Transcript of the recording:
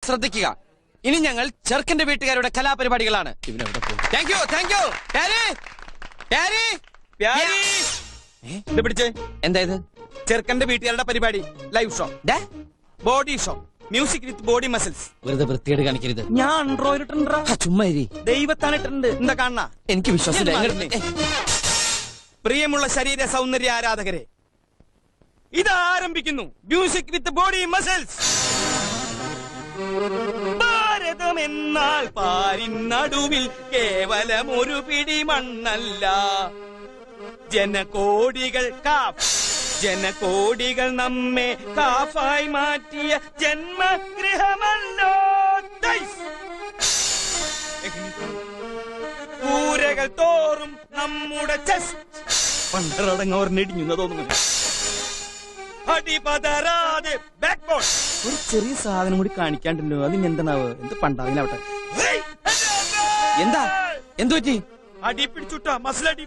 ശ്രദ്ധിക്കുക. ഇനി ഞങ്ങൾ ചെറുക്കന്റെ വീട്ടുകാരുടെ കലാപരിപാടികളാണ്. Thank you. പിടിച്ചേ. എന്താ ഇത്? ചെറുക്കന്റെ വീട്ടുകാരുടെ പരിപാടി, live show, body show, music with body muscles. വെറുതെ വൃത്തിയേട് കാണിക്കരുത്. ഞാൻ ആൻഡ്രോയിഡ് ഇട്ടിട്ടുണ്ടാ. ചുമ്മാ ദൈവത്താണ് ഇട്ടിട്ടുണ്ട്. എന്താ കാണണ? എനിക്ക് വിശ്വാസമില്ല. പ്രിയമുള്ള ശരീര സൗന്ദര്യ ആരാധകരെ, ഇത് ആരംഭിക്കുന്നു മ്യൂസിക് വിത്ത് ബോഡി മസിൽസ്. ഭാരതം എന്നാൽ പാരിനടുവിൽ കേവലം ഒരു പിടി മണ്ണല്ല. ജനകോടികൾ നമ്മെ കാഫായി മാറ്റിയ ജന്മഗൃഹമല്ലോ. കൂരകൾ തോറും നമ്മുടെ ചെസ്റ്റ് പണ്ടറടങ്ങവർ നെടിഞ്ഞു തോന്നുന്നു. അടിപതരാതെ ബാക്ക് ബോൺ. ഒരു ചെറിയ സാധനം കൂടി കാണിക്കാണ്ടല്ലോ. അതിന് എന്താണാവ്? എന്ത് പണ്ടാവില്ലാവട്ടെ. എന്താ? എന്തു പറ്റി? അടി പിടിച്ചുട്ടാ, മസിലടി.